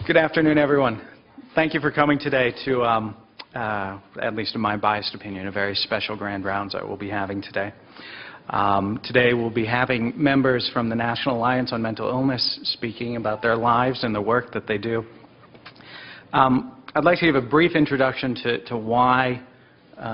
Good afternoon, everyone. Thank you for coming today to, at least in my biased opinion, a very special grand rounds that we'll be having today. Today we'll be having members from the National Alliance on Mental Illness speaking about their lives and the work that they do. I'd like to give a brief introduction to why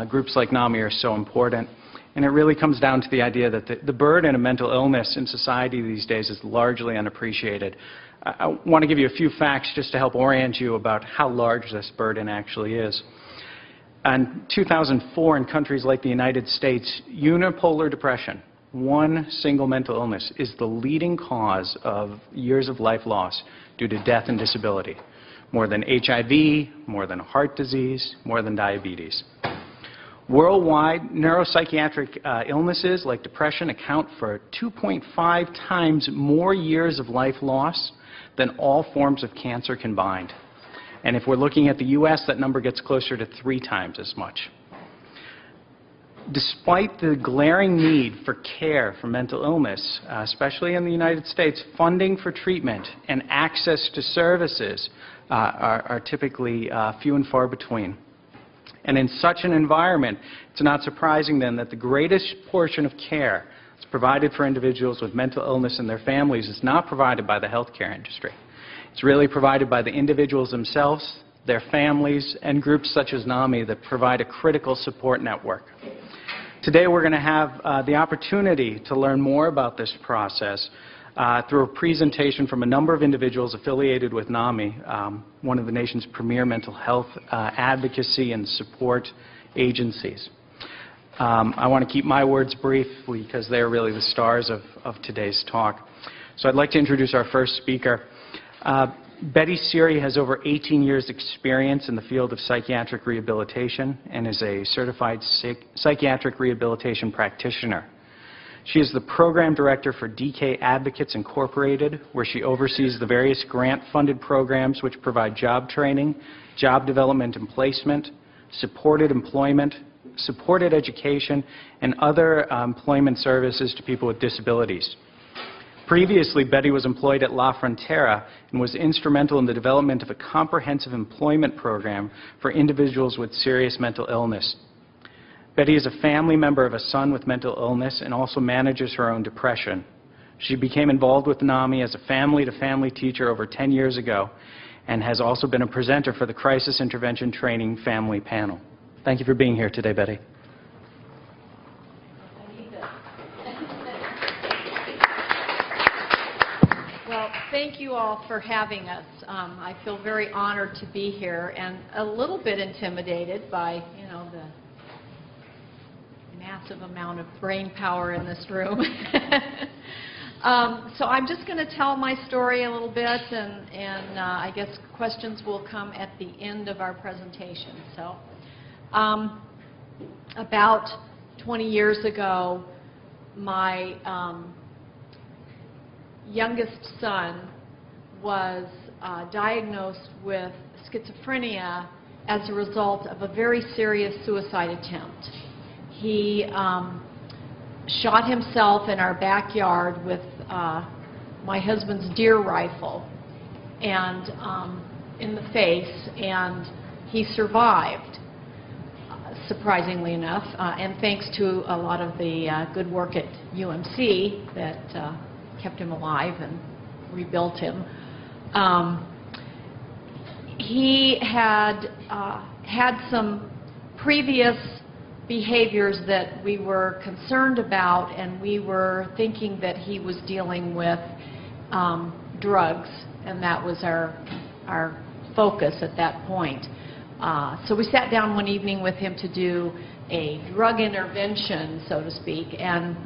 groups like NAMI are so important. And it really comes down to the idea that the burden of mental illness in society these days is largely unappreciated. I want to give you a few facts just to help orient you about how large this burden actually is. In 2004, in countries like the United States, unipolar depression, one single mental illness, is the leading cause of years of life loss due to death and disability, more than HIV, more than heart disease, more than diabetes. Worldwide, neuropsychiatric illnesses like depression account for 2.5 times more years of life loss than all forms of cancer combined. And if we're looking at the U.S., that number gets closer to 3 times as much. Despite the glaring need for care for mental illness, especially in the United States, funding for treatment and access to services are typically few and far between. And in such an environment, it's not surprising then that the greatest portion of care that's provided for individuals with mental illness and their families is not provided by the healthcare industry. It's really provided by the individuals themselves, their families, and groups such as NAMI that provide a critical support network. Today we're going to have the opportunity to learn more about this process through a presentation from a number of individuals affiliated with NAMI, one of the nation's premier mental health advocacy and support agencies. I want to keep my words brief because they're really the stars of today's talk. So I'd like to introduce our first speaker. Betty Siri has over 18 years' experience in the field of psychiatric rehabilitation and is a certified psychiatric rehabilitation practitioner. She is the program director for DK Advocates Incorporated, where she oversees the various grant-funded programs which provide job training, job development and placement, supported employment, supported education, and other employment services to people with disabilities. Previously, Betty was employed at La Frontera and was instrumental in the development of a comprehensive employment program for individuals with serious mental illness. Betty is a family member of a son with mental illness and also manages her own depression. She became involved with NAMI as a family-to-family teacher over 10 years ago and has also been a presenter for the Crisis Intervention Training Family Panel. Thank you for being here today, Betty. Well, thank you all for having us. I feel very honored to be here and a little bit intimidated by, the massive amount of brain power in this room. So I'm just going to tell my story a little bit, and I guess questions will come at the end of our presentation. So about 20 years ago, my youngest son was diagnosed with schizophrenia as a result of a very serious suicide attempt. He shot himself in our backyard with my husband's deer rifle and in the face, and he survived, surprisingly enough, and thanks to a lot of the good work at UMC that kept him alive and rebuilt him. He had had some previous behaviors that we were concerned about, and we were thinking that he was dealing with drugs, and that was our focus at that point. So we sat down one evening with him to do a drug intervention, so to speak, and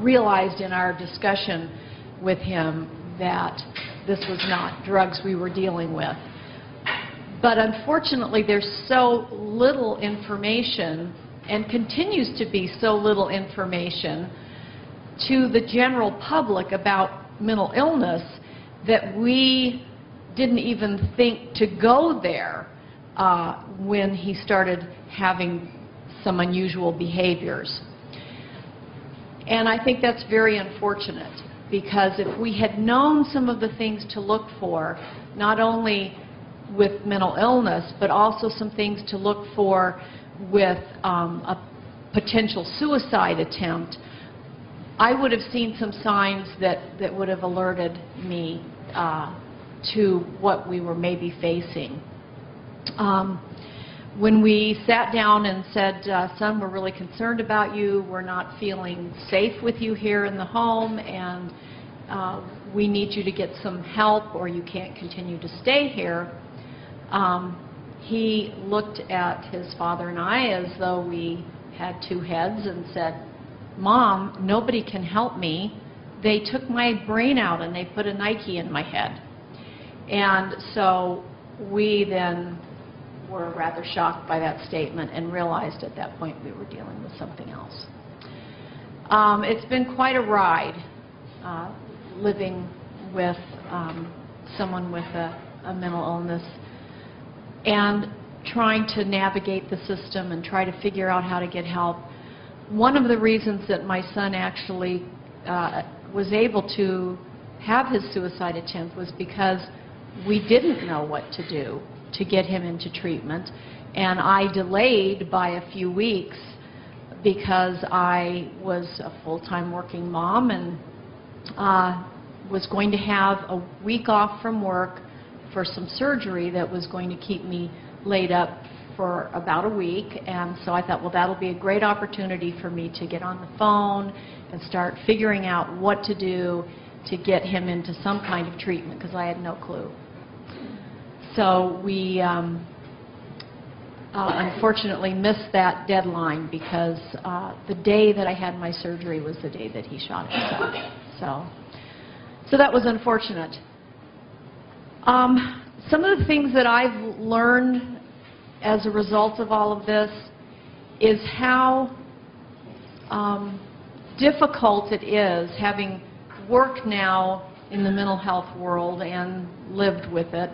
realized in our discussion with him that this was not drugs we were dealing with. But unfortunately, there's so little information, and continues to be so little information, to the general public about mental illness that we didn't even think to go there when he started having some unusual behaviors. And I think that's very unfortunate, because if we had known some of the things to look for, not only with mental illness, but also some things to look for with a potential suicide attempt, I would have seen some signs that would have alerted me to what we were maybe facing. When we sat down and said, son, we're really concerned about you, we're not feeling safe with you here in the home, and we need you to get some help or you can't continue to stay here, he looked at his father and I as though we had two heads and said, Mom, nobody can help me. They took my brain out and they put a Nike in my head. And so we then were rather shocked by that statement and realized at that point we were dealing with something else. It's been quite a ride living with someone with a mental illness and trying to navigate the system and try to figure out how to get help. One of the reasons that my son actually was able to have his suicide attempt was because we didn't know what to do to get him into treatment, and I delayed by a few weeks because I was a full-time working mom and was going to have a week off from work for some surgery that was going to keep me laid up for about a week. And so I thought, well, that'll be a great opportunity for me to get on the phone and start figuring out what to do to get him into some kind of treatment, because I had no clue. So we unfortunately missed that deadline because the day that I had my surgery was the day that he shot himself. So that was unfortunate. Some of the things that I've learned as a result of all of this is how difficult it is, having worked now in the mental health world and lived with it,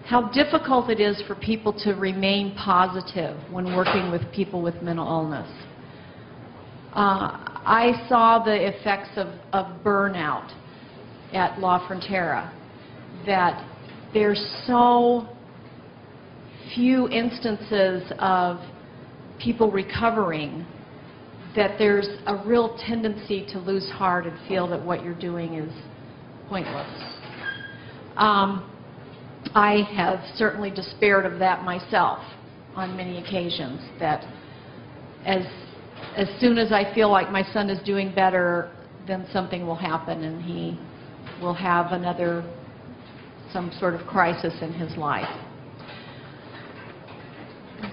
how difficult it is for people to remain positive when working with people with mental illness. I saw the effects of burnout at La Frontera, that there's so few instances of people recovering that there's a real tendency to lose heart and feel that what you're doing is pointless. I have certainly despaired of that myself on many occasions, that as soon as I feel like my son is doing better, then something will happen and he will have some sort of crisis in his life.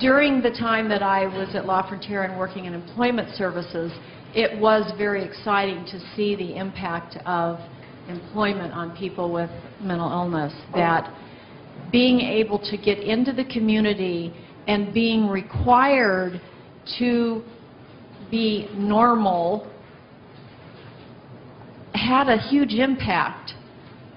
During the time that I was at La Frontera and working in employment services, it was very exciting to see the impact of employment on people with mental illness, that being able to get into the community and being required to be normal had a huge impact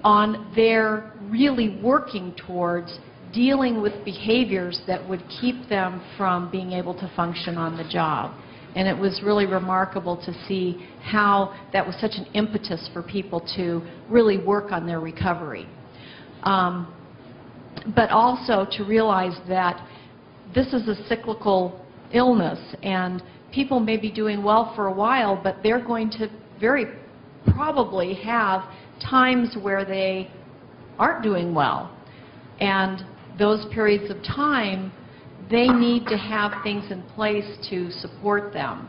on their really working towards dealing with behaviors that would keep them from being able to function on the job. And it was really remarkable to see how that was such an impetus for people to really work on their recovery. But also to realize that this is a cyclical illness, and people may be doing well for a while, but they're going to very probably have times where they aren't doing well. And those periods of time, they need to have things in place to support them,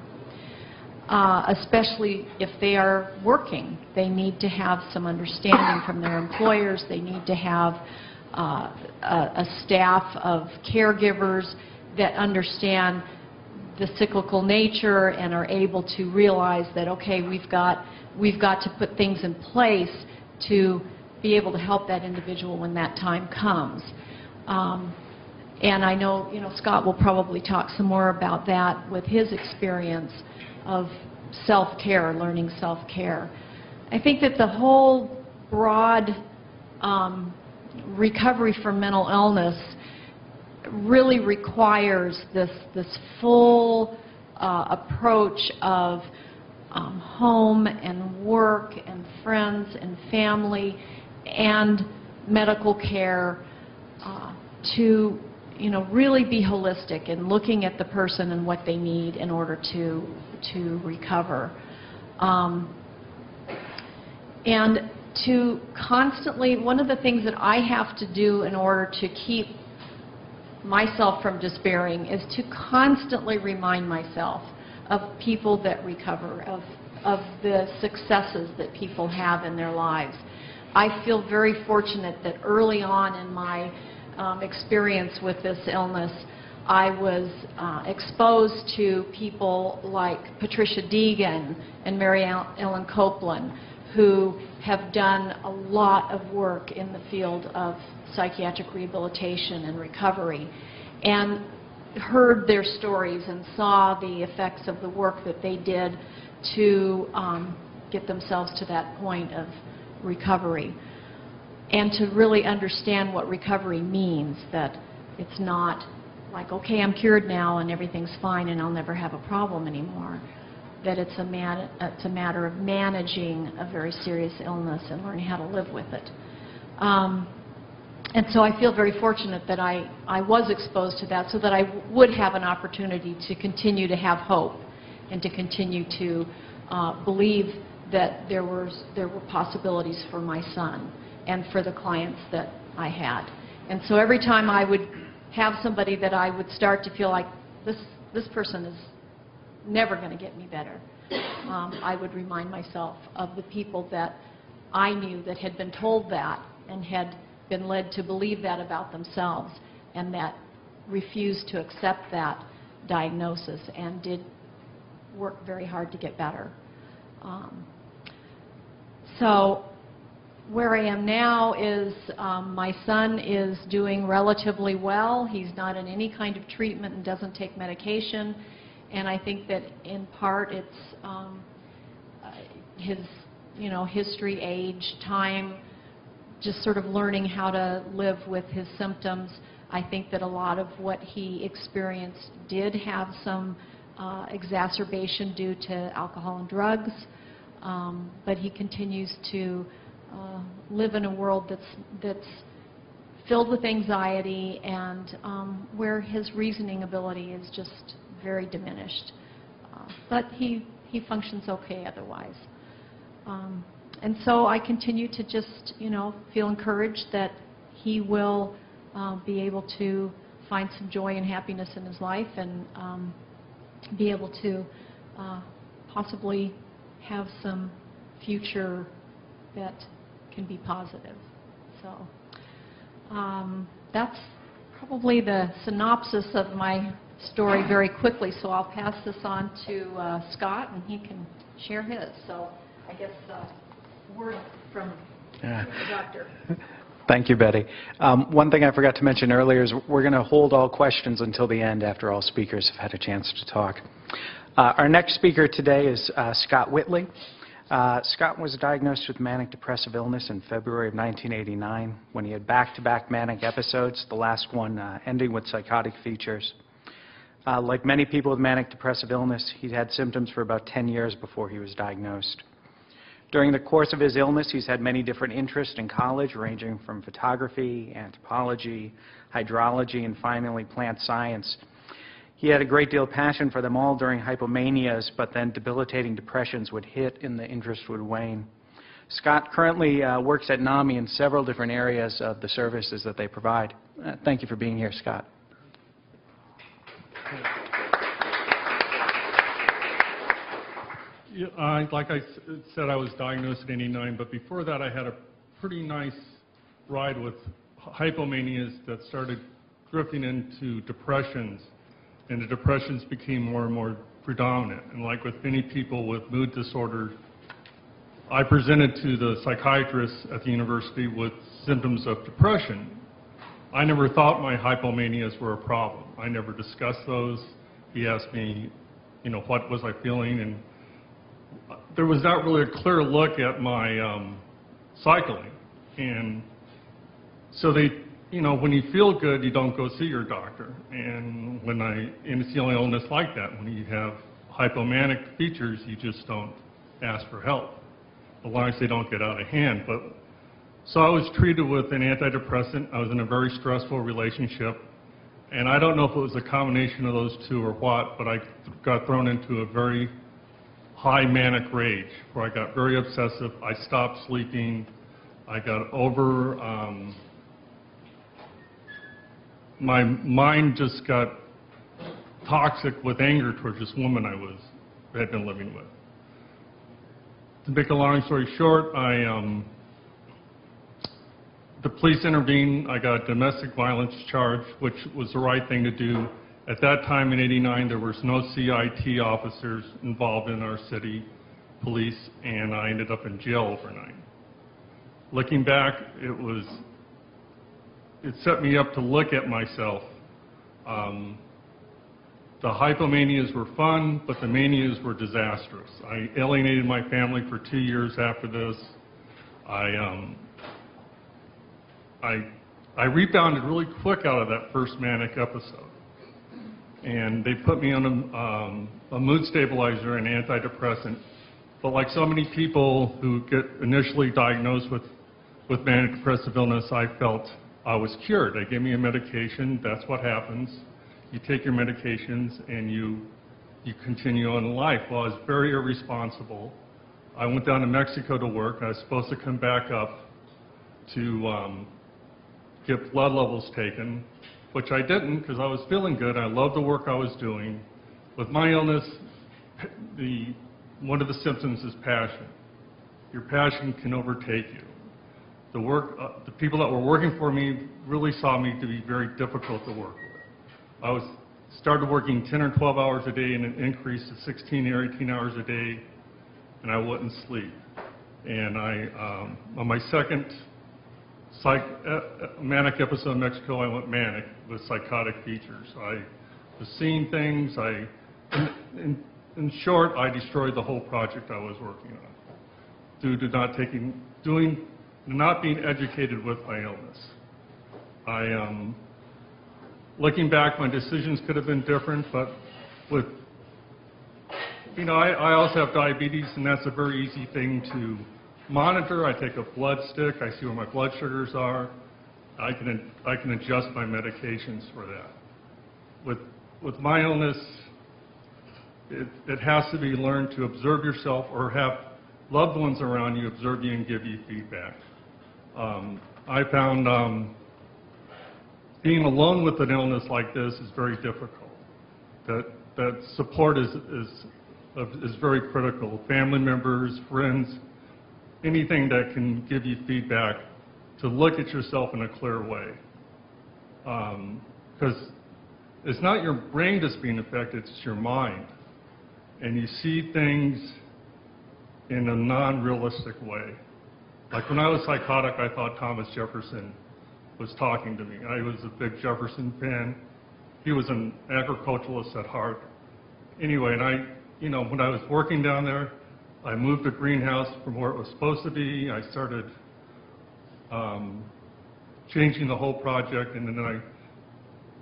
especially if they are working. They need to have some understanding from their employers. They need to have a staff of caregivers that understand the cyclical nature and are able to realize that, okay, we've got to put things in place to be able to help that individual when that time comes. And I know, Scott will probably talk some more about that with his experience of self-care, learning self-care. I think that the whole broad recovery from mental illness really requires this full approach of home and work and friends and family and medical care to really be holistic in looking at the person and what they need in order to recover. And to constantly, one of the things that I have to do in order to keep myself from despairing is to constantly remind myself of people that recover, of the successes that people have in their lives. I feel very fortunate that early on in my experience with this illness, I was exposed to people like Patricia Deegan and Mary Ellen Copeland, who have done a lot of work in the field of psychiatric rehabilitation and recovery, and heard their stories and saw the effects of the work that they did to get themselves to that point of recovery, and to really understand what recovery means, that it's not like, okay, I'm cured now and everything's fine and I'll never have a problem anymore, that it's a matter of managing a very serious illness and learning how to live with it. And so I feel very fortunate that I was exposed to that so that I would have an opportunity to continue to have hope and to continue to believe that there were possibilities for my son and for the clients that I had. And so every time I would have somebody that I would start to feel like this person is never going to get me better, I would remind myself of the people that I knew that had been told that and had been led to believe that about themselves, and that refused to accept that diagnosis and did work very hard to get better. So where I am now is my son is doing relatively well. He's not in any kind of treatment and doesn't take medication. And I think that in part it's his history, age, time, just sort of learning how to live with his symptoms. I think that a lot of what he experienced did have some exacerbation due to alcohol and drugs, but he continues to live in a world that's filled with anxiety and where his reasoning ability is just very diminished. But he functions okay otherwise. And so I continue to just, feel encouraged that he will be able to find some joy and happiness in his life and be able to possibly have some future that can be positive. So that's probably the synopsis of my story very quickly. So I'll pass this on to Scott, and he can share his. So I guess word from the doctor. Thank you, Betty. One thing I forgot to mention earlier is we're going to hold all questions until the end after all speakers have had a chance to talk. Our next speaker today is Scott Whitley. Scott was diagnosed with manic depressive illness in February of 1989 when he had back-to-back manic episodes, the last one ending with psychotic features. Like many people with manic depressive illness, he'd had symptoms for about 10 years before he was diagnosed. During the course of his illness, he's had many different interests in college, ranging from photography, anthropology, hydrology, and finally plant science. He had a great deal of passion for them all during hypomanias, but then debilitating depressions would hit and the interest would wane. Scott currently works at NAMI in several different areas of the services that they provide. Thank you for being here, Scott. Like I said, I was diagnosed in '89, but before that I had a pretty nice ride with hypomanias that started drifting into depressions, and the depressions became more and more predominant. And like with many people with mood disorders, I presented to the psychiatrist at the university with symptoms of depression. I never thought my hypomanias were a problem. I never discussed those. He asked me, you know, what was I feeling, and there was not really a clear look at my cycling. And so they, you know, when you feel good, you don't go see your doctor. And it's the only illness like that. When you have hypomanic features, you just don't ask for help, as long as they don't get out of hand. But so I was treated with an antidepressant. I was in a very stressful relationship. And I don't know if it was a combination of those two or what, but I got thrown into a very high manic rage where I got very obsessive. I stopped sleeping. I got my mind just got toxic with anger towards this woman I had been living with. To make a long story short, the police intervened. I got a domestic violence charge, which was the right thing to do. At that time in '89, there was no CIT officers involved in our city police, and I ended up in jail overnight. Looking back, it set me up to look at myself. The hypomanias were fun, but the manias were disastrous. I alienated my family for 2 years after this. I rebounded really quick out of that first manic episode. And they put me on a mood stabilizer and antidepressant. But like so many people who get initially diagnosed with manic depressive illness, I felt I was cured. They gave me a medication. That's what happens. You take your medications and you continue on in life. Well, I was very irresponsible. I went down to Mexico to work. I was supposed to come back up to get blood levels taken, which I didn't because I was feeling good. I loved the work I was doing. With my illness, one of the symptoms is passion. Your passion can overtake you. The people that were working for me really saw me to be very difficult to work with. I started working 10 or 12 hours a day and it increased to 16 or 18 hours a day, and I wouldn't sleep. And on my second manic episode in Mexico, I went manic with psychotic features. I was seeing things. In short, I destroyed the whole project I was working on due to not being educated with my illness. Looking back, my decisions could have been different, but I also have diabetes, and that's a very easy thing to monitor. I take a blood stick. I see where my blood sugars are. I can adjust my medications for that. With my illness, it has to be learned to observe yourself or have loved ones around you observe you and give you feedback. I found being alone with an illness like this is very difficult. That support is very critical. Family members, friends, anything that can give you feedback to look at yourself in a clear way. Because it's not your brain that's being affected, it's your mind. And you see things in a non-realistic way. Like when I was psychotic, I thought Thomas Jefferson was talking to me. I was a big Jefferson fan. He was an agriculturalist at heart. Anyway, and when I was working down there, I moved the greenhouse from where it was supposed to be. I started changing the whole project, and then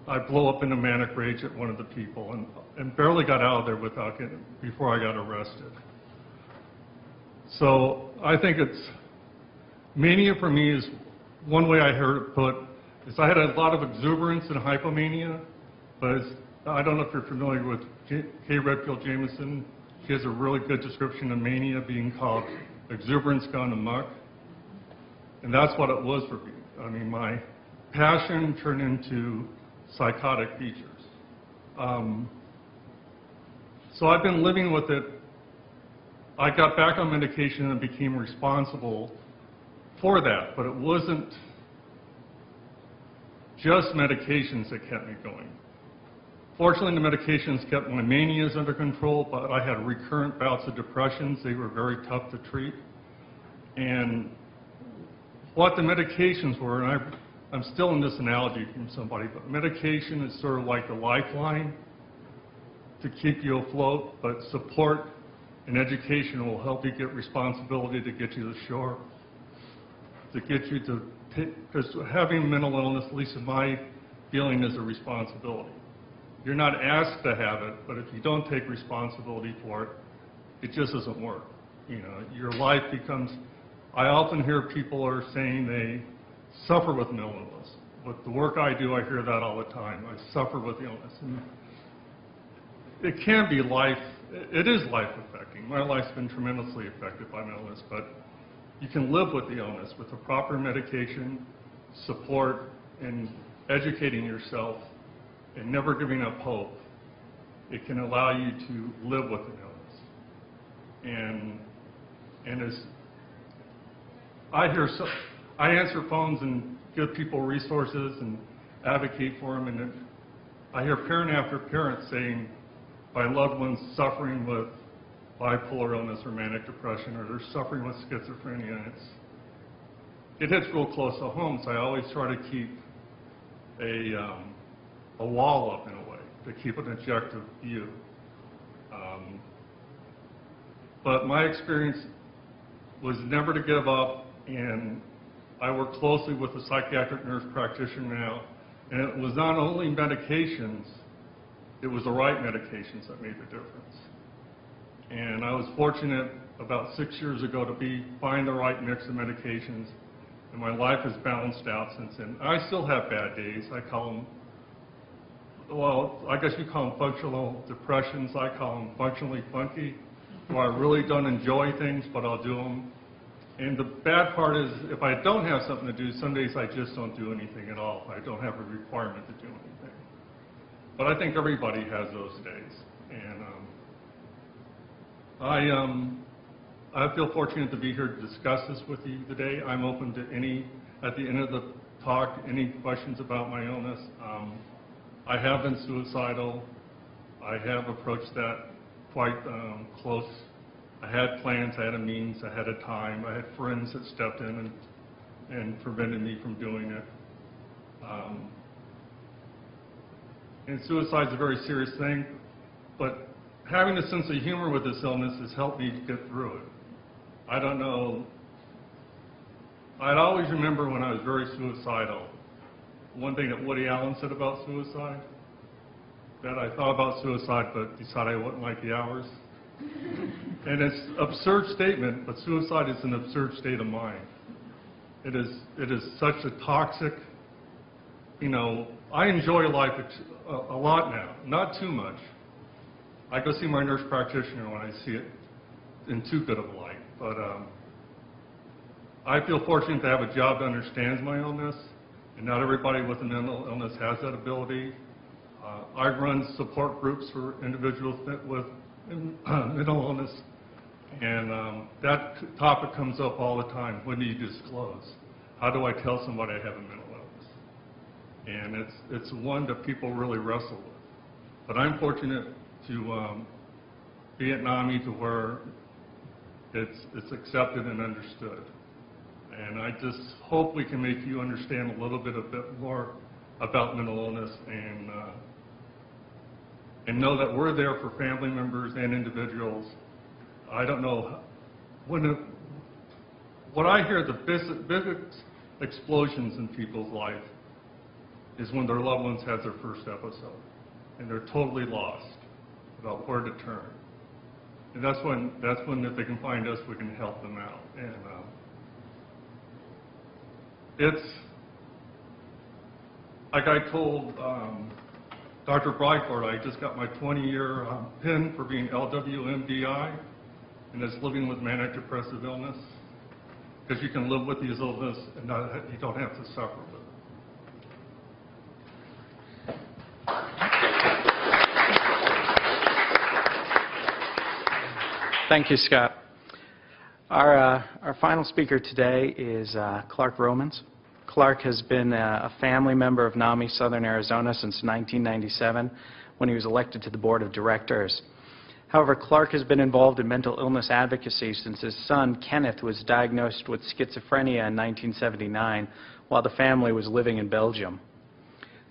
I blew up in a manic rage at one of the people and barely got out of there before I got arrested. So I think mania for me is, one way I heard it put, is I had a lot of exuberance and hypomania, but I don't know if you're familiar with Kay Redfield Jamison. She has a really good description of mania being called exuberance gone amok. And that's what it was for me. I mean, my passion turned into psychotic features. So I've been living with it. I got back on medication and became responsible for that, but it wasn't just medications that kept me going. Fortunately, the medications kept my manias under control, but I had recurrent bouts of depressions. They were very tough to treat. And what the medications were, and I'm still in this analogy from somebody, but medication is sort of like the lifeline to keep you afloat, but support and education will help you get responsibility to get you to shore, to get you to take, because having mental illness, at least in my feeling, is a responsibility. You're not asked to have it, but if you don't take responsibility for it, it just doesn't work. You know, your life becomes, I often hear people are saying they suffer with mental illness. With the work I do, I hear that all the time. I suffer with illness. And it can be life, it is life affecting. My life's been tremendously affected by mental illness, but you can live with the illness with the proper medication, support, and educating yourself, and never giving up hope. It can allow you to live with an illness. And as I answer phones and give people resources and advocate for them, and I hear parent after parent saying, my loved one's suffering with bipolar illness or manic depression, or they're suffering with schizophrenia. And it hits real close to home, so I always try to keep a wall up in a way, to keep an objective view. But my experience was never to give up, and I work closely with a psychiatric nurse practitioner now, and it was not only medications, it was the right medications that made the difference. And I was fortunate about 6 years ago to find the right mix of medications, and my life has balanced out since then. I still have bad days. I call them, well, I guess you call them functional depressions. I call them functionally funky, where I really don't enjoy things, but I'll do them. And the bad part is, if I don't have something to do, some days I just don't do anything at all. I don't have a requirement to do anything. But I think everybody has those days. And I feel fortunate to be here to discuss this with you today. I'm open to any, at the end of the talk, any questions about my illness. I have been suicidal. I have approached that quite close. I had plans, I had a means, I had a time. I had friends that stepped in and prevented me from doing it. And suicide's a very serious thing, but having a sense of humor with this illness has helped me get through it. I don't know, I'd always remember when I was very suicidal, one thing that Woody Allen said about suicide, that I thought about suicide but decided I wouldn't like the hours. And it's an absurd statement, but suicide is an absurd state of mind. It is such a toxic, you know, I enjoy life a lot now, not too much. I go see my nurse practitioner when I see it in too good of a light, but I feel fortunate to have a job that understands my illness, and not everybody with a mental illness has that ability. I run support groups for individuals with mental illness, and that topic comes up all the time. When do you disclose? How do I tell somebody I have a mental illness? And it's one that people really wrestle with. But I'm fortunate to be at NAMI to where it's accepted and understood. And I just hope we can make you understand a little bit more about mental illness, and know that we're there for family members and individuals. I don't know, what I hear the biggest explosions in people's life is when their loved ones have their first episode, and they're totally lost about where to turn. And that's when if they can find us, we can help them out. And it's, like I told Dr. Breitbart, I just got my 20-year pin for being LWMDI, and it's living with manic depressive illness, because you can live with these illness and you don't have to suffer with it. Thank you, Scott. Our final speaker today is Clark Romans. Clark has been a family member of NAMI Southern Arizona since 1997 when he was elected to the board of directors. However, Clark has been involved in mental illness advocacy since his son, Kenneth, was diagnosed with schizophrenia in 1979 while the family was living in Belgium.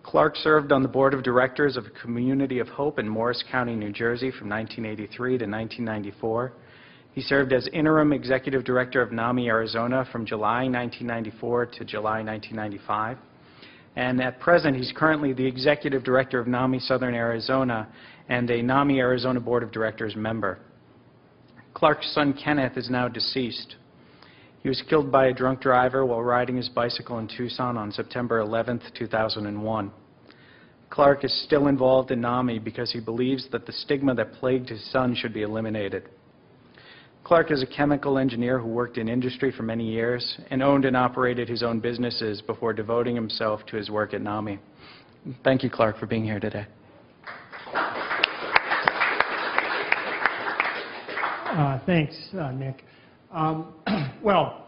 Clark served on the board of directors of Community of Hope in Morris County, New Jersey from 1983 to 1994. He served as interim executive director of NAMI Arizona from July 1994 to July 1995. And at present, he's currently the executive director of NAMI Southern Arizona and a NAMI Arizona Board of Directors member. Clark's son, Kenneth, is now deceased. He was killed by a drunk driver while riding his bicycle in Tucson on September 11, 2001. Clark is still involved in NAMI because he believes that the stigma that plagued his son should be eliminated. Clark is a chemical engineer who worked in industry for many years and owned and operated his own businesses before devoting himself to his work at NAMI. Thank you, Clark, for being here today. Thanks, Nick. Well,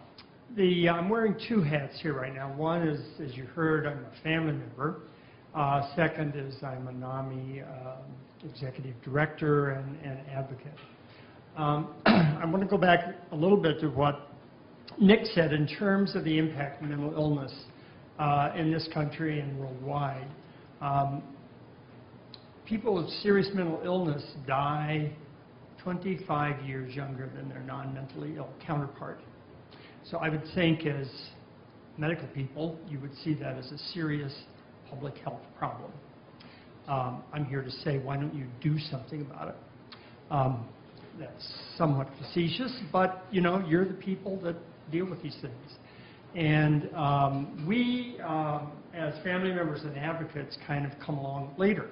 I'm wearing two hats here right now. One is, as you heard, I'm a family member. Second is I'm a NAMI executive director and advocate. I want to go back a little bit to what Nick said in terms of the impact of mental illness in this country and worldwide. People with serious mental illness die 25 years younger than their non-mentally ill counterpart. So I would think as medical people, you would see that as a serious public health problem. I'm here to say, why don't you do something about it? That's somewhat facetious, but you know, you're the people that deal with these things. And we, as family members and advocates, kind of come along later.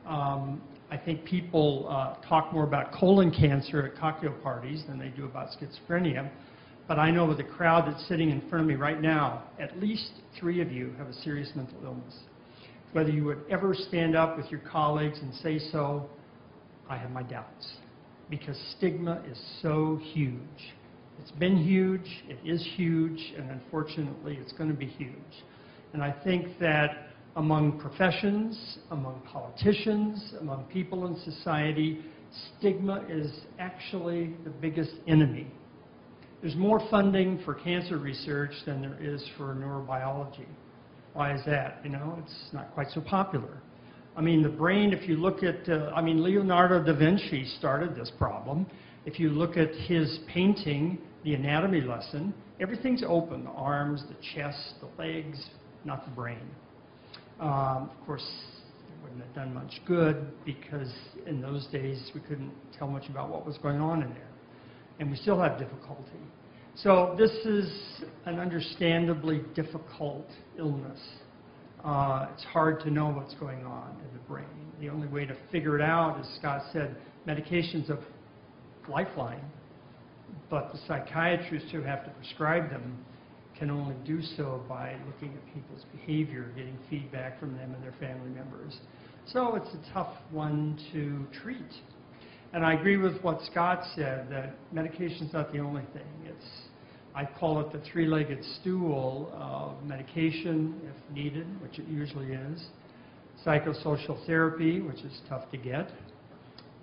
I think people talk more about colon cancer at cocktail parties than they do about schizophrenia. But I know with the crowd that's sitting in front of me right now, at least 3 of you have a serious mental illness. Whether you would ever stand up with your colleagues and say so, I have my doubts. Because stigma is so huge. It's been huge, it is huge, and unfortunately it's going to be huge. And I think that among professions, among politicians, among people in society, stigma is actually the biggest enemy. There's more funding for cancer research than there is for neurobiology. Why is that? You know, it's not quite so popular. I mean, the brain, if you look at, Leonardo da Vinci started this problem. If you look at his painting, The Anatomy Lesson, everything's open, the arms, the chest, the legs, not the brain. Of course, it wouldn't have done much good because in those days we couldn't tell much about what was going on in there. And we still have difficulty. So this is an understandably difficult illness. It's hard to know what's going on in the brain. The only way to figure it out, as Scott said, medication's a lifeline, but the psychiatrists who have to prescribe them can only do so by looking at people's behavior, getting feedback from them and their family members. So it's a tough one to treat. And I agree with what Scott said, that medication's not the only thing. I call it the three-legged stool of medication, if needed, which it usually is, psychosocial therapy, which is tough to get,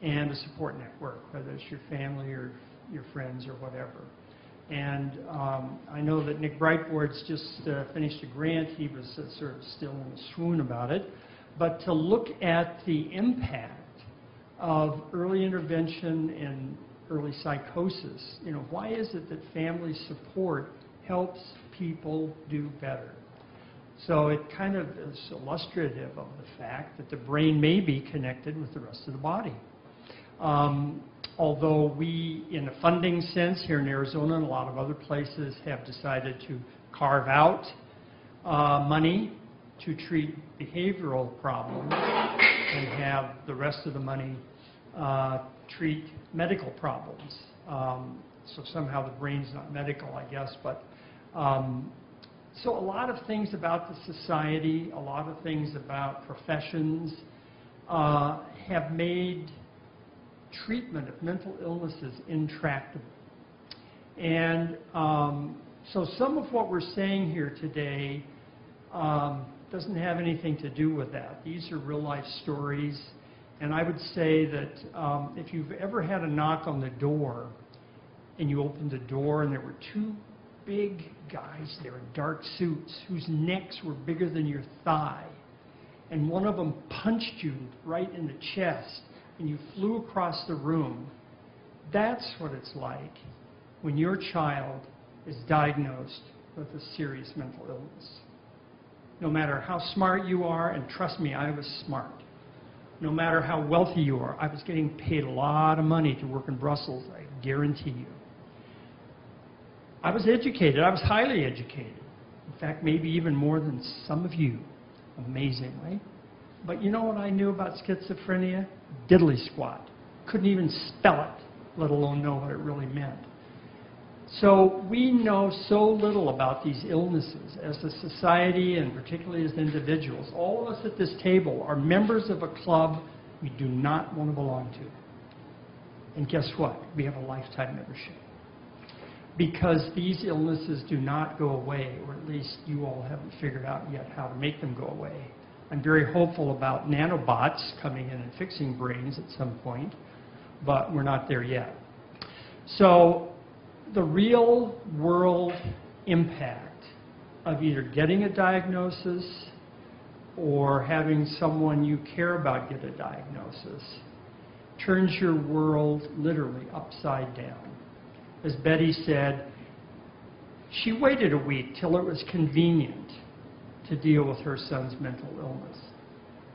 and a support network, whether it's your family or your friends or whatever. And I know that Nick Brightboard's just finished a grant. He was sort of still in a swoon about it. But to look at the impact of early intervention and early psychosis, you know, why is it that family support helps people do better? So it kind of is illustrative of the fact that the brain may be connected with the rest of the body. Although we, in a funding sense, here in Arizona and a lot of other places, have decided to carve out money to treat behavioral problems and have the rest of the money treat medical problems. So somehow the brain's not medical, I guess, but so a lot of things about the society, a lot of things about professions have made treatment of mental illnesses intractable. And So some of what we're saying here today doesn't have anything to do with that. These are real-life stories. And I would say that if you've ever had a knock on the door and you opened the door and there were two big guys there in dark suits whose necks were bigger than your thigh, and one of them punched you right in the chest and you flew across the room, that's what it's like when your child is diagnosed with a serious mental illness. No matter how smart you are, and trust me, I was smart. No matter how wealthy you are, I was getting paid a lot of money to work in Brussels, I guarantee you. I was educated. I was highly educated. In fact, maybe even more than some of you, amazingly. But you know what I knew about schizophrenia? Diddly squat. Couldn't even spell it, let alone know what it really meant. So we know so little about these illnesses as a society and particularly as individuals. All of us at this table are members of a club we do not want to belong to. And guess what? We have a lifetime membership. Because these illnesses do not go away, or at least you all haven't figured out yet how to make them go away. I'm very hopeful about nanobots coming in and fixing brains at some point, but we're not there yet. So the real world impact of either getting a diagnosis or having someone you care about get a diagnosis turns your world literally upside down. As Betty said, she waited a week till it was convenient to deal with her son's mental illness.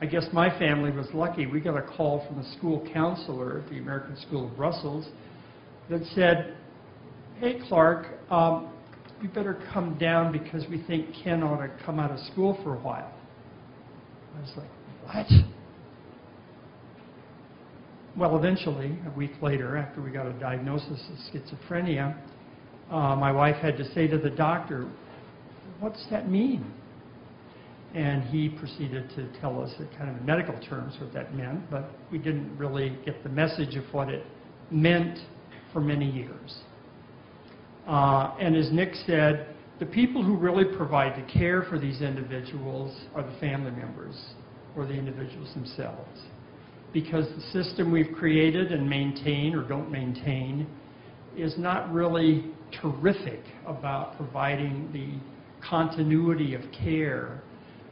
I guess my family was lucky. We got a call from a school counselor at the American School of Brussels that said, "Hey, Clark, you better come down because we think Ken ought to come out of school for a while." I was like, what? Well, eventually, a week later, after we got a diagnosis of schizophrenia, my wife had to say to the doctor, "What's that mean?" And he proceeded to tell us in kind of medical terms what that meant, but we didn't really get the message of what it meant for many years. And as Nick said, the people who really provide the care for these individuals are the family members or the individuals themselves. Because the system we've created and maintain or don't maintain is not really terrific about providing the continuity of care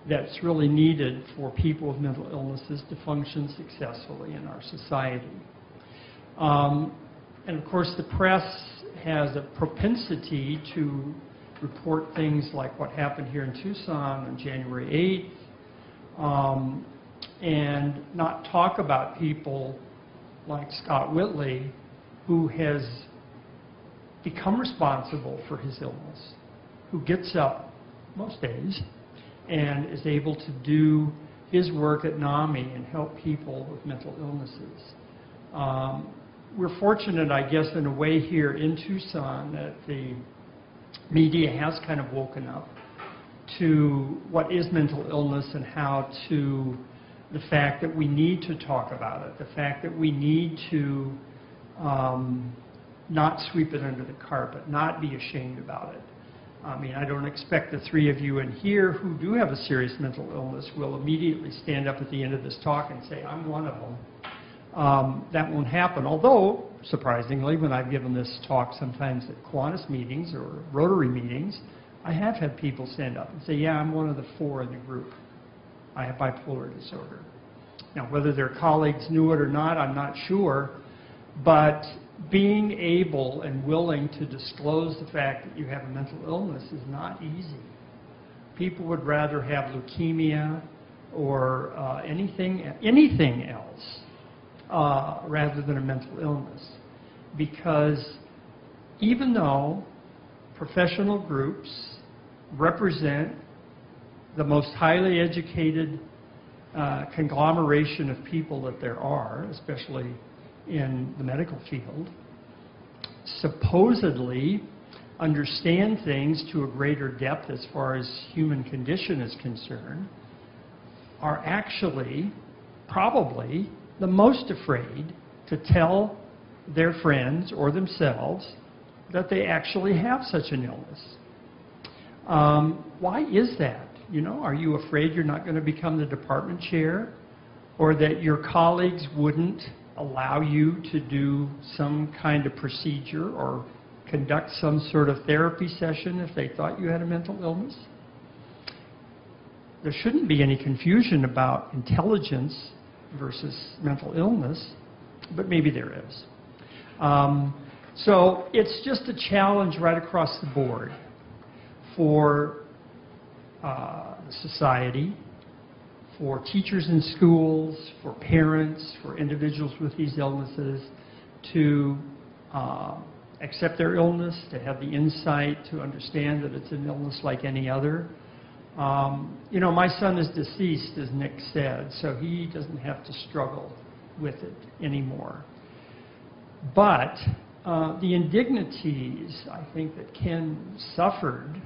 that's really needed for people with mental illnesses to function successfully in our society. And of course, the press has a propensity to report things like what happened here in Tucson on January 8th, and not talk about people like Scott Whitley, who has become responsible for his illness, who gets up most days and is able to do his work at NAMI and help people with mental illnesses. We're fortunate, I guess, in a way here in Tucson that the media has kind of woken up to what is mental illness and how to the fact that we need to talk about it, the fact that we need to not sweep it under the carpet, not be ashamed about it. I mean, I don't expect the three of you in here who do have a serious mental illness will immediately stand up at the end of this talk and say, "I'm one of them." That won't happen, although, surprisingly, when I've given this talk sometimes at Kiwanis meetings or Rotary meetings, I have had people stand up and say, "Yeah, I'm one of the 4 in the group. I have bipolar disorder." Now, whether their colleagues knew it or not, I'm not sure, but being able and willing to disclose the fact that you have a mental illness is not easy. People would rather have leukemia or anything else rather than a mental illness, because even though professional groups represent the most highly educated conglomeration of people that there are, especially in the medical field, supposedly understand things to a greater depth as far as human condition is concerned, are actually probably the most afraid to tell their friends or themselves that they actually have such an illness. Why is that? You know, are you afraid you're not going to become the department chair, or that your colleagues wouldn't allow you to do some kind of procedure or conduct some sort of therapy session if they thought you had a mental illness? There shouldn't be any confusion about intelligence versus mental illness, but maybe there is. So it's just a challenge right across the board for society, for teachers in schools, for parents, for individuals with these illnesses to accept their illness, to have the insight to understand that it's an illness like any other. You know, my son is deceased, as Nick said, so he doesn't have to struggle with it anymore. But the indignities, I think, that Ken suffered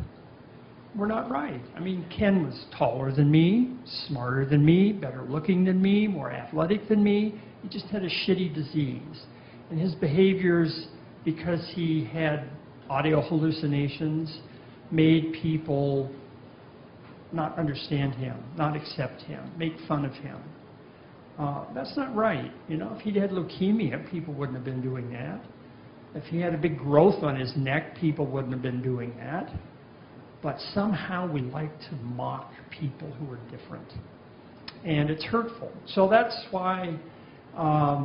were not right. I mean, Ken was taller than me, smarter than me, better looking than me, more athletic than me. He just had a shitty disease. And his behaviors, because he had audio hallucinations, made people not understand him, not accept him, make fun of him. That's not right. You know, if he'd had leukemia, people wouldn't have been doing that. If he had a big growth on his neck, people wouldn't have been doing that. But somehow we like to mock people who are different. And it's hurtful. So that's why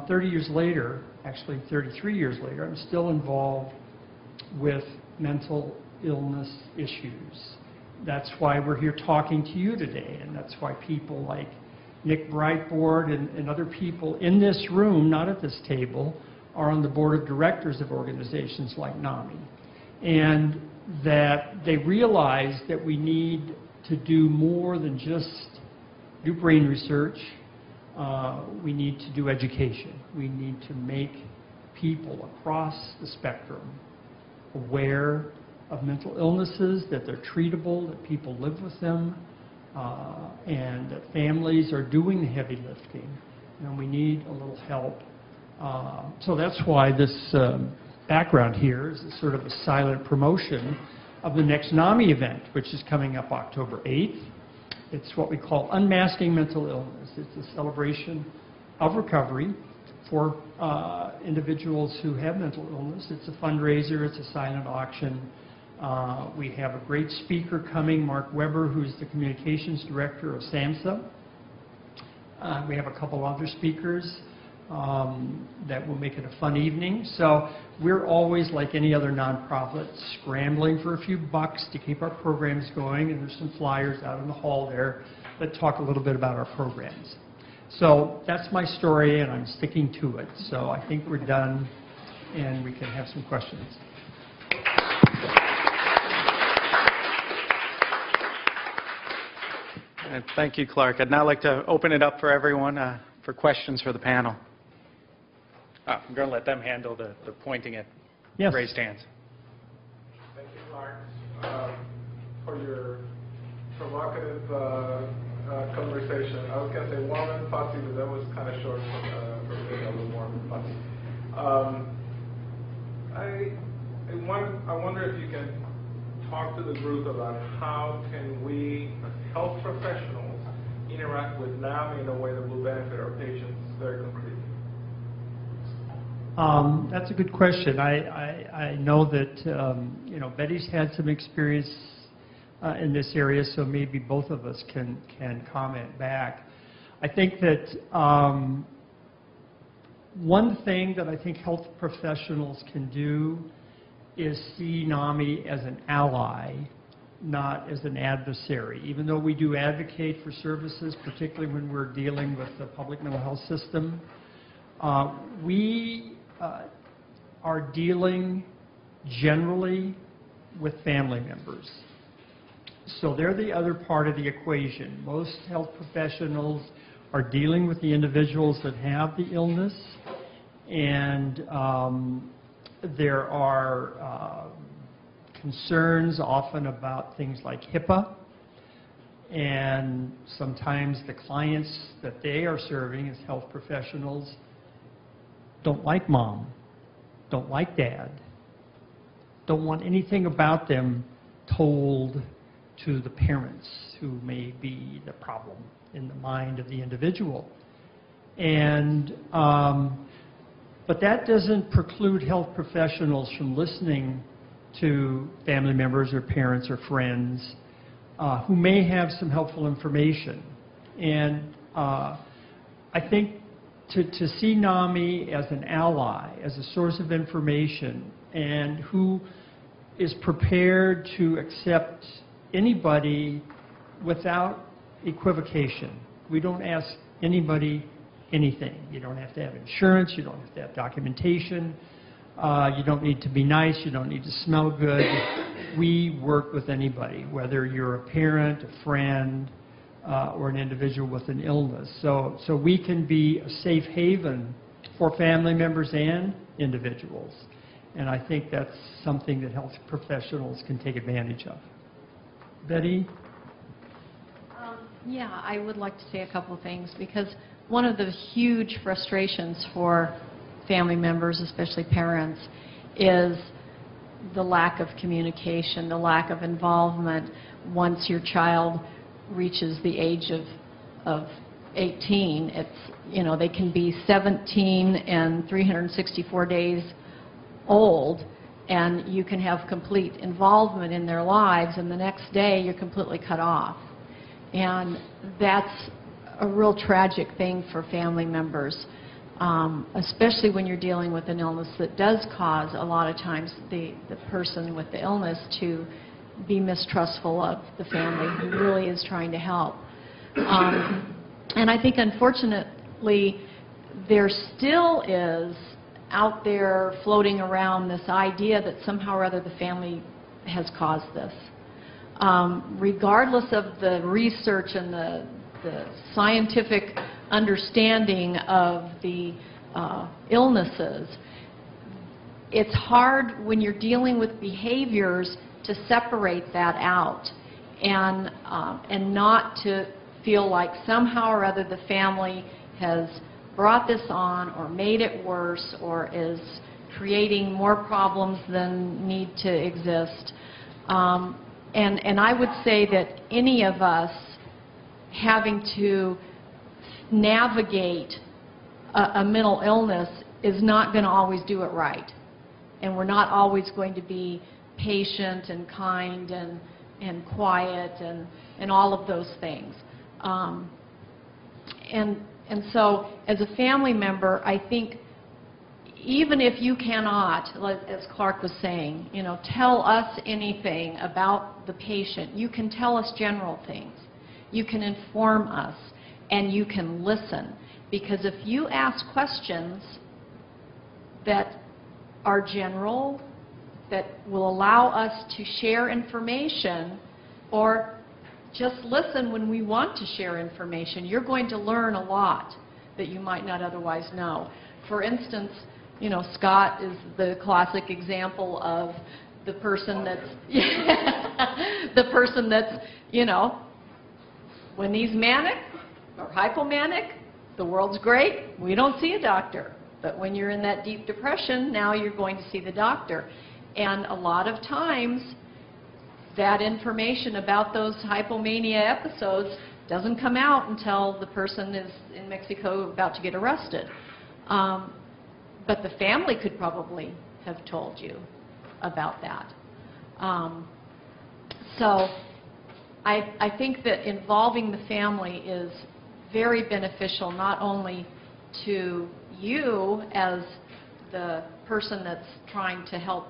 30 years later, actually 33 years later, I'm still involved with mental illness issues. That's why we're here talking to you today, and that's why people like Nick Brightboard and other people in this room, not at this table, are on the board of directors of organizations like NAMI. And that they realize that we need to do more than just do brain research. We need to do education. We need to make people across the spectrum aware of mental illnesses, that they're treatable, that people live with them, and that families are doing the heavy lifting, and we need a little help. So that's why this background here is a sort of a silent promotion of the next NAMI event, which is coming up October 8th. It's what we call Unmasking Mental Illness. It's a celebration of recovery for individuals who have mental illness. It's a fundraiser. It's a silent auction. We have a great speaker coming, Mark Weber, who's the communications director of SAMHSA. We have a couple other speakers that will make it a fun evening. So we're always, like any other nonprofit, scrambling for a few bucks to keep our programs going, and there's some flyers out in the hall there that talk a little bit about our programs. So that's my story, and I'm sticking to it. So I think we're done, and we can have some questions. Thank you, Clark. I'd now like to open it up for everyone for questions for the panel. I'm going to let them handle the pointing at raised hands. Thank you, Clark, for your provocative conversation. I was going to say warm and fuzzy, but that was kind of short for being a little warm and fuzzy. I wonder if you can talk to the group about how can we, as health professionals, interact with NAMI in a way that will benefit our patients very concretely. That's a good question. I know that you know, Betty's had some experience in this area, so maybe both of us can comment back. I think that one thing that I think health professionals can do is see NAMI as an ally, not as an adversary. Even though we do advocate for services, particularly when we're dealing with the public mental health system, we are dealing generally with family members. So they're the other part of the equation. Most health professionals are dealing with the individuals that have the illness, and there are concerns often about things like HIPAA, and sometimes the clients that they are serving as health professionals don't like mom, don't like dad, don't want anything about them told to the parents, who may be the problem in the mind of the individual. And, but that doesn't preclude health professionals from listening to family members or parents or friends who may have some helpful information. And I think to see NAMI as an ally, as a source of information, and who is prepared to accept anybody without equivocation. We don't ask anybody anything. You don't have to have insurance, you don't have to have documentation, you don't need to be nice, you don't need to smell good. We work with anybody, whether you're a parent, a friend, or an individual with an illness. So we can be a safe haven for family members and individuals. And I think that's something that health professionals can take advantage of. Betty? Yeah, I would like to say a couple of things, because one of the huge frustrations for family members, especially parents, is the lack of communication, the lack of involvement once your child reaches the age of 18. It's, you know, they can be 17 and 364 days old, and you can have complete involvement in their lives, and the next day you're completely cut off. And that's a real tragic thing for family members, especially when you're dealing with an illness that does cause a lot of times the person with the illness to be mistrustful of the family who really is trying to help. And I think, unfortunately, there still is out there floating around this idea that somehow or other the family has caused this. Regardless of the research and the scientific understanding of the illnesses, it's hard when you're dealing with behaviors to separate that out and not to feel like somehow or other the family has brought this on or made it worse or is creating more problems than need to exist. And I would say that any of us having to navigate a mental illness is not going to always do it right. And we're not always going to be patient and kind and quiet and all of those things. And so as a family member, I think even if you cannot, as Clark was saying, you know, tell us anything about the patient, you can tell us general things. You can inform us, and you can listen. Because if you ask questions that are general, that will allow us to share information, or just listen when we want to share information, you're going to learn a lot that you might not otherwise know. For instance, you know, Scott is the classic example of the person that's, the person that's, you know, when he's manic or hypomanic, the world's great, we don't see a doctor. But when you're in that deep depression, now you're going to see the doctor. And a lot of times, that information about those hypomania episodes doesn't come out until the person is in Mexico about to get arrested. But the family could probably have told you about that. So I think that involving the family is very beneficial, not only to you as the person that's trying to help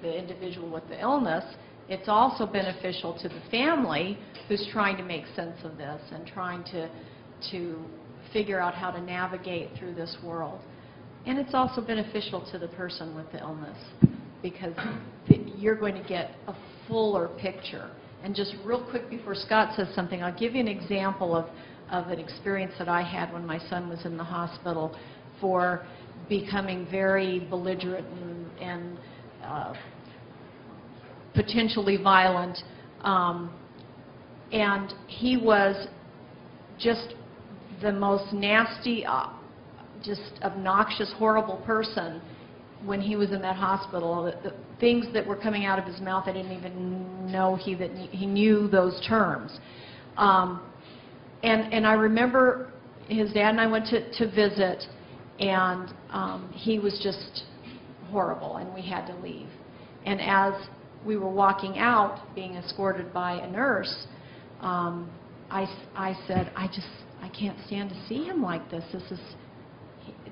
the individual with the illness, it's also beneficial to the family who's trying to make sense of this and trying to figure out how to navigate through this world. And it's also beneficial to the person with the illness, because you're going to get a fuller picture. And just real quick before Scott says something, I'll give you an example of an experience that I had when my son was in the hospital for becoming very belligerent and potentially violent. And he was just the most nasty, just obnoxious, horrible person. when he was in that hospital. The things that were coming out of his mouth, I didn't even know he knew those terms. And I remember his dad and I went to visit, and he was just horrible, and we had to leave. And as we were walking out, being escorted by a nurse, I said, I can't stand to see him like this.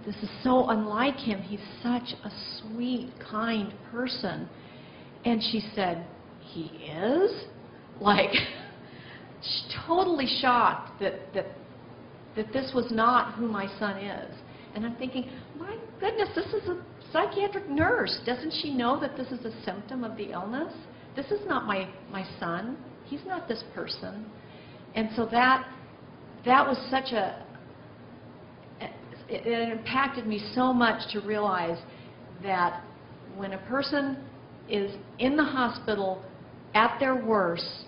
This is so unlike him. He's such a sweet, kind person. And she said, he is? Like, totally shocked that this was not who my son is. And I'm thinking, my goodness, this is a psychiatric nurse. Doesn't she know that this is a symptom of the illness? This is not my son. He's not this person. And so that was such it impacted me so much to realize that when a person is in the hospital at their worst,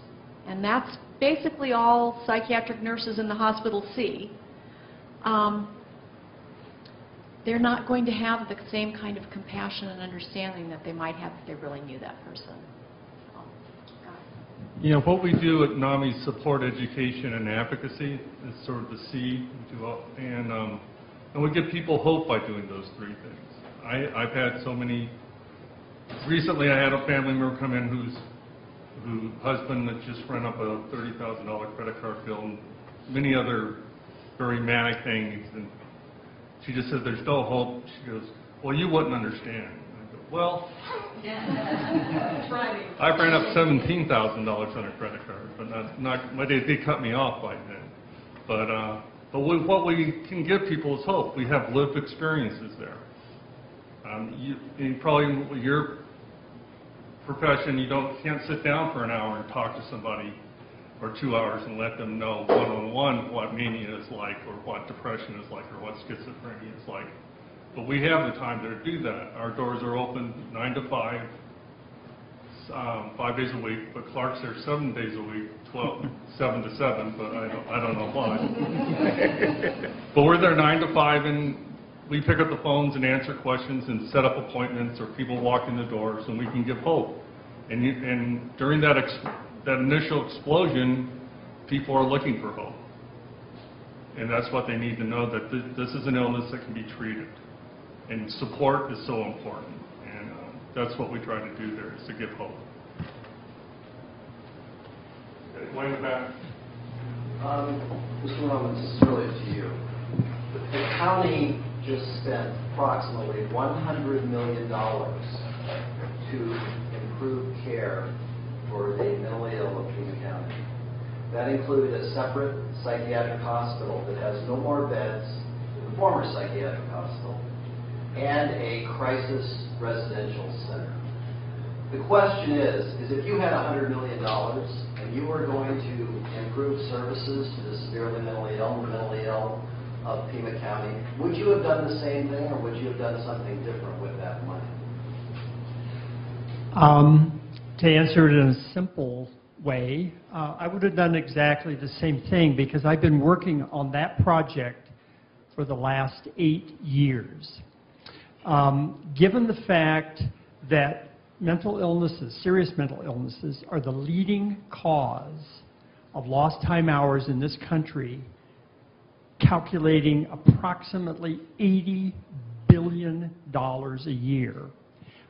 and that's basically all psychiatric nurses in the hospital see, they're not going to have the same kind of compassion and understanding that they might have if they really knew that person. You know, what we do at NAMI is support education and advocacy is sort of the C, and we give people hope by doing those three things. I've had so many. Recently, I had a family member come in whose husband had just run up a $30,000 credit card bill and many other very manic things, and she just said, "There's no hope." She goes, "Well, you wouldn't understand." I go, "Well, I ran up $17,000 on a credit card, but they cut me off by then. But what we can give people is hope. We have lived experiences there. Probably with your profession, you can't sit down for an hour and talk to somebody or 2 hours and let them know one-on-one what mania is like, or what depression is like, or what schizophrenia is like. But we have the time to do that. Our doors are open 9 to 5, 5 days a week, but Clark's there 7 days a week, 7 to 7, but I don't know why. But we're there 9 to 5, and we pick up the phones and answer questions and set up appointments, or people walk in the doors, and we can give hope. And during that initial explosion, people are looking for hope. And that's what they need to know, that this is an illness that can be treated. And support is so important. And that's what we try to do there, is to give hope. Okay, way in the back. Mr. Romans, this is really to you. The county just spent approximately $100 million to improve care for the mentally ill of Pima County. That included a separate psychiatric hospital that has no more beds than the former psychiatric hospital, and a crisis residential center. The question is if you had $100 million and you were going to improve services to the severely mentally ill of Pima County, would you have done the same thing, or would you have done something different with that money? To answer it in a simple way, I would have done exactly the same thing, because I've been working on that project for the last 8 years. Given the fact that mental illnesses, serious mental illnesses, are the leading cause of lost time hours in this country, calculating approximately $80 billion a year,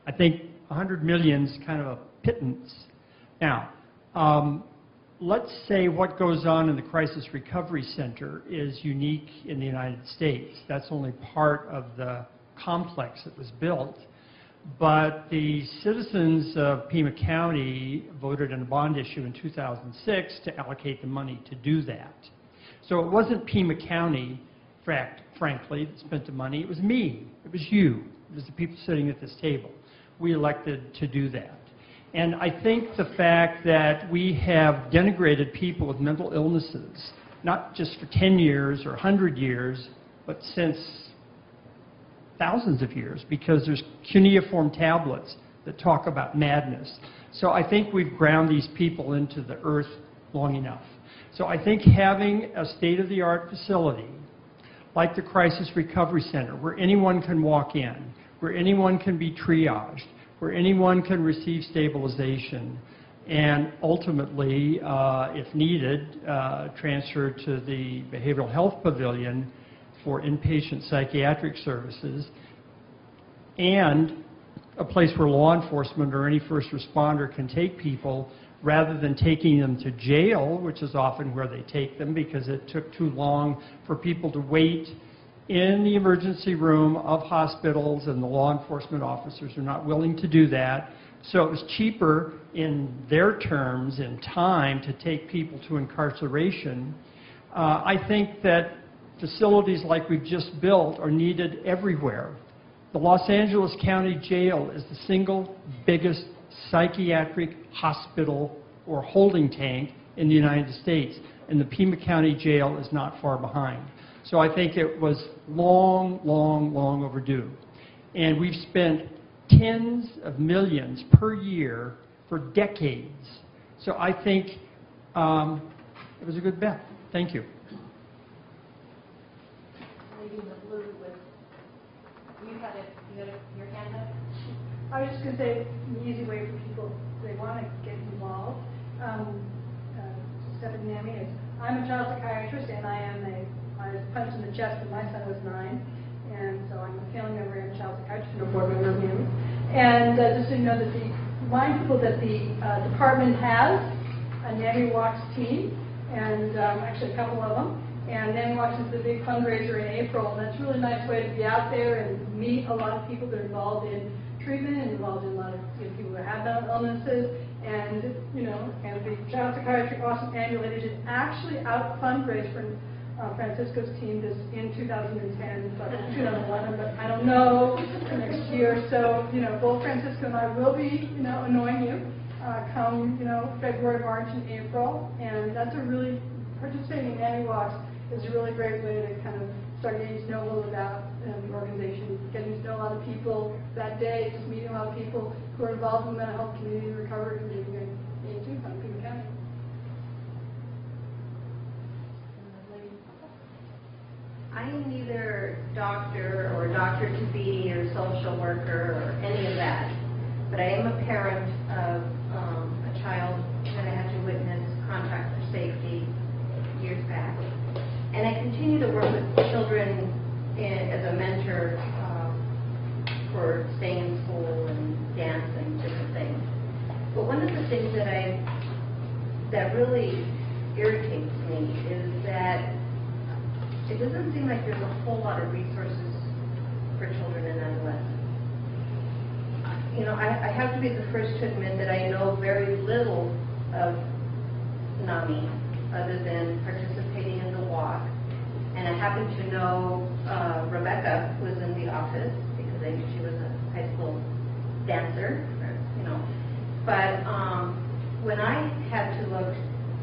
I think 100 million is kind of a pittance. Now, let's say what goes on in the Crisis Recovery Center is unique in the United States. That's only part of the complex that was built. But the citizens of Pima County voted in a bond issue in 2006 to allocate the money to do that. So it wasn't Pima County, frankly, that spent the money. It was me. It was you. It was the people sitting at this table. We elected to do that. And I think the fact that we have denigrated people with mental illnesses, not just for 10 years or 100 years, but since thousands of years, because there's cuneiform tablets that talk about madness. So I think we've ground these people into the earth long enough. So I think having a state-of-the-art facility like the Crisis Recovery Center, where anyone can walk in, where anyone can be triaged, where anyone can receive stabilization, and ultimately, if needed, transferred to the Behavioral Health Pavilion for inpatient psychiatric services, and a place where law enforcement or any first responder can take people rather than taking them to jail, which is often where they take them because it took too long for people to wait in the emergency room of hospitals, and the law enforcement officers are not willing to do that. So it was cheaper in their terms in time to take people to incarceration. I think that facilities like we've just built are needed everywhere. The Los Angeles County Jail is the single biggest psychiatric hospital or holding tank in the United States, and the Pima County Jail is not far behind. So I think it was long, long, long overdue. And we've spent tens of millions per year for decades. So I think it was a good bet. Thank you. Lady in the blue with, you had your hand up? I was just going to say an easy way for people, if they want to get involved. Stephanie Nami is, I'm a child psychiatrist, and I was punched in the chest when my son was 9, and so I'm a family member and a child psychiatrist and a board member of him. And just so you know, that remind people that the department has a NAMI Walks team, and actually a couple of them. And NAMI Walks is the big fundraiser in April, and that's a really nice way to be out there and meet a lot of people that are involved in treatment and involved in a lot of people that have mental illnesses. And and the child psychiatry awesome annual, they did actually out fundraise for Francisco's team this in 2010, but 2011, but I don't know for next year. So both Francisco and I will be annoying you come February, March, and April, and that's a really participating in NAMI Walks is a really great way to kind of start getting to know a little about the organization, getting to know a lot of people that day, just meeting a lot of people who are involved in the mental health community and recovery and doing it too from Pima County. I am neither doctor or doctor-to-be or social worker or any of that, but I am a parent of a child that I had to witness contract for safety years back. And I continue to work with children as a mentor for staying in school and dance and different things. But one of the things that really irritates me is that it doesn't seem like there's a whole lot of resources for children and adolescents. I have to be the first to admit that I know very little of NAMI other than participating in the walk. And I happen to know Rebecca was in the office because I knew she was a high school dancer, But when I had to look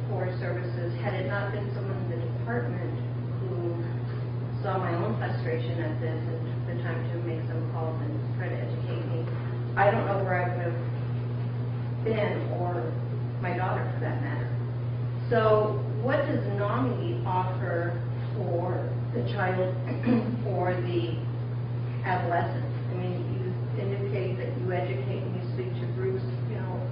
for services, had it not been someone in the department who saw my own frustration at this and took the time to make some calls and try to educate me, I don't know where I would have been, or my daughter for that matter. So what does NAMI offer for the child or the adolescent? I mean, you indicate that you educate and you speak to groups.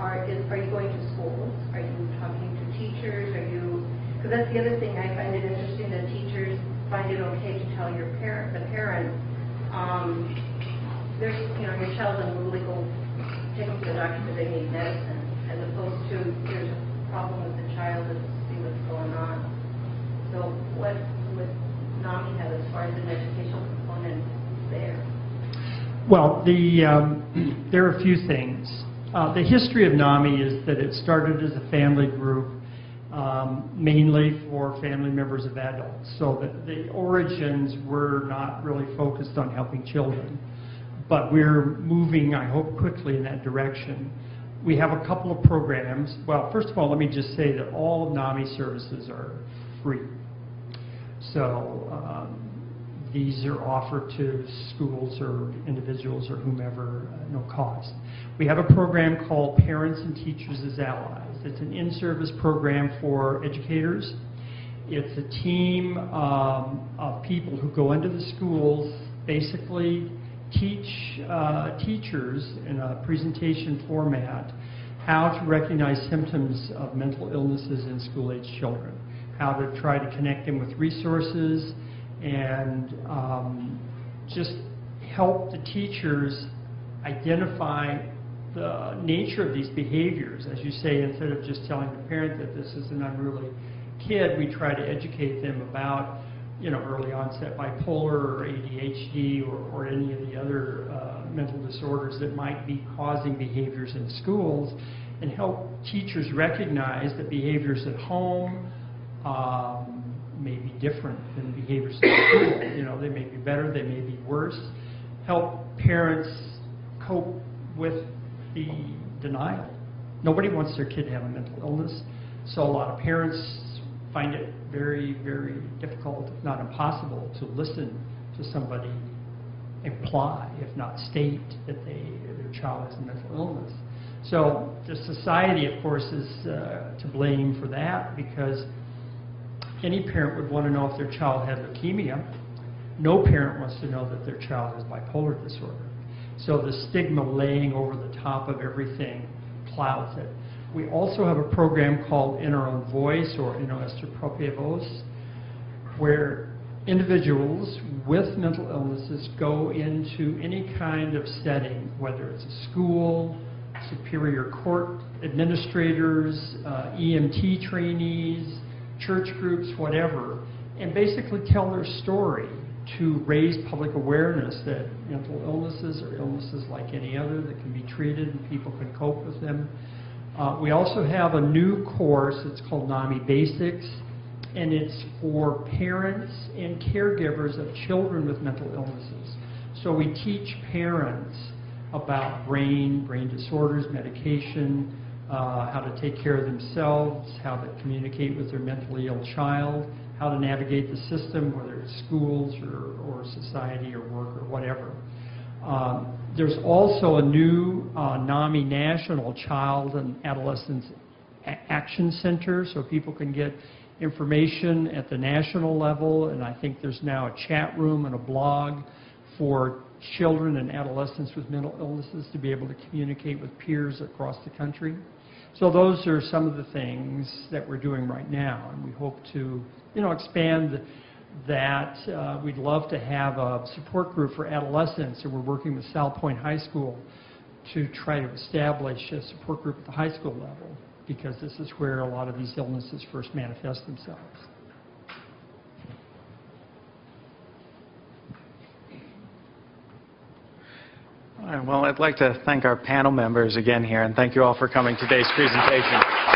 Are you going to schools? Are you talking to teachers? Because that's the other thing I find it interesting that teachers find it okay to tell the parent, there's, your child's unruly, go take them to the doctor because they need medicine, as opposed to there's a problem with the child, let's see what's going on. So what would NAMI have as far as an educational component there? Well, there are a few things. The history of NAMI is that it started as a family group, mainly for family members of adults. So the origins were not really focused on helping children. But we're moving, I hope, quickly in that direction. We have a couple of programs. Well, first of all, let me just say that all of NAMI services are free. So these are offered to schools or individuals or whomever, no cost. We have a program called Parents and Teachers as Allies. It's an in-service program for educators. It's a team of people who go into the schools, basically teach teachers in a presentation format how to recognize symptoms of mental illnesses in school-age children, how to try to connect them with resources, and just help the teachers identify the nature of these behaviors. As you say, instead of just telling the parent that this is an unruly kid, we try to educate them about, you know, early onset bipolar or ADHD or any of the other mental disorders that might be causing behaviors in schools, and help teachers recognize that behaviors at home may be different than behaviors in school. You know, they may be better, they may be worse. Help parents cope with the denial. Nobody wants their kid to have a mental illness, so a lot of parents find it very, very difficult, if not impossible, to listen to somebody imply, if not state, that their child has a mental illness. So the society, of course, is to blame for that, because any parent would want to know if their child had leukemia. No parent wants to know that their child has bipolar disorder. So the stigma laying over the top of everything clouds it. We also have a program called In Our Own Voice, or In Nuestra Propia Voz, where individuals with mental illnesses go into any kind of setting, whether it's a school, superior court administrators, EMT trainees, church groups, whatever, and basically tell their story to raise public awareness that mental illnesses are illnesses like any other that can be treated and people can cope with them. We also have a new course, it's called NAMI Basics, and it's for parents and caregivers of children with mental illnesses. So we teach parents about brain disorders, medication, how to take care of themselves, how to communicate with their mentally ill child, how to navigate the system, whether it's schools or society or work or whatever. There's also a new NAMI National Child and Adolescent Action Center, so people can get information at the national level, and I think there's now a chat room and a blog for children and adolescents with mental illnesses to be able to communicate with peers across the country. So those are some of the things that we're doing right now, and we hope to, you know, expand that. We'd love to have a support group for adolescents, and we're working with South Point High School to try to establish a support group at the high school level, because this is where a lot of these illnesses first manifest themselves. All right, well, I'd like to thank our panel members again here, and thank you all for coming to today's presentation.